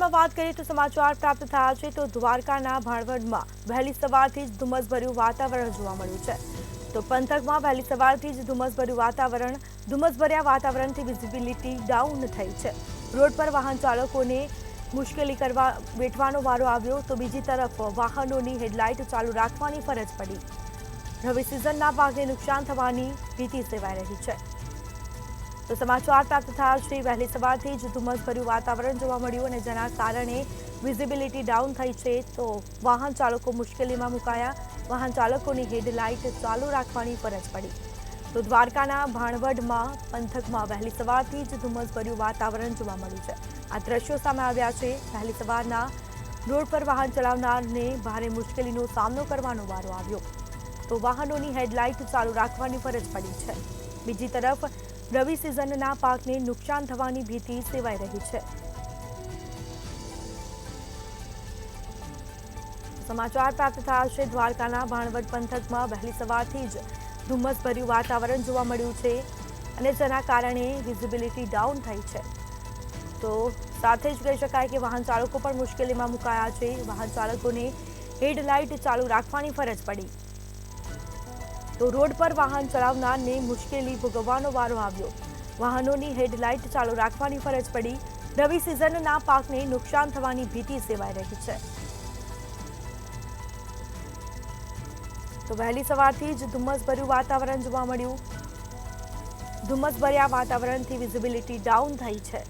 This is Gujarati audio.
અપડેટમાં વાત કરીએ તો સમાચાર પ્રાપ્ત થયા છે તો દ્વારકાના ભાણવડમાં વહેલી સવારથી જ ધુમ્મસભર્યું વાતાવરણ જોવા મળ્યું છે। તો પંથકમાં વહેલી સવારથી જ ધુમ્મસભર્યા વાતાવરણથી વિઝિબિલિટી ડાઉન થઈ છે। રોડ પર વાહન ચાલકોને મુશ્કેલી વેઠવાનો વારો આવ્યો તો બીજી તરફ વાહનોની હેડલાઇટ ચાલુ રાખવાની ફરજ પડી। રવિ સિઝનના પાકને નુકસાન થવાની ભીતિ સેવાઈ રહી છે। તો સમાચાર પ્રાપ્ત થયા છે વહેલી સવારથી જ ધુમ્મસભર્યું વાતાવરણ જોવા મળ્યું અને જેના કારણે વિઝિબિલિટી ડાઉન થઈ છે તો વાહન ચાલકો મુશ્કેલીમાં મુકાયા। વાહન ચાલકોની હેડલાઇટ ચાલુ રાખવાની ફરજ પડી। તો દ્વારકાના ભાણવડમાં પંથકમાં વહેલી સવારથી જ ધુમ્મસભર્યું વાતાવરણ જોવા મળ્યું છે। આ દ્રશ્યો સામે આવ્યા છે। વહેલી સવારના રોડ પર વાહન ચલાવનારને ભારે મુશ્કેલીનો સામનો કરવાનો વારો આવ્યો તો વાહનોની હેડલાઇટ ચાલુ રાખવાની ફરજ પડી છે। બીજી તરફ રવિ સિઝનના પાકને નુકસાન થવાની ભીતિ સેવાઈ રહી છે। સમાચાર પ્રાપ્ત થયા છે દ્વારકાના ભાણવડ પંથકમાં વહેલી સવારથી જ ધુમ્મસભર્યું વાતાવરણ જોવા મળ્યું છે અને જેના કારણે વિઝિબિલિટી ડાઉન થઈ છે। તો સાથે જ કહી શકાય કે વાહન ચાલકો પણ મુશ્કેલીમાં મુકાયા છે। વાહન ચાલકોને હેડલાઇટ ચાલુ રાખવાની ફરજ પડી તો રોડ પર વાહન ચલાવનારને મુશ્કેલી ભોગવવાનો વારો આવ્યો। વાહનોની હેડલાઇટ ચાલુ રાખવાની ફરજ પડી। રવિ સિઝનના પાકને નુકસાન થવાની ભીતિ સેવાઈ રહી છે। તો વહેલી સવારથી જ ધુમ્મસભર્યું વાતાવરણ જોવા મળ્યું। ધુમ્મસભર્યા વાતાવરણથી વિઝિબિલિટી ડાઉન થઈ છે।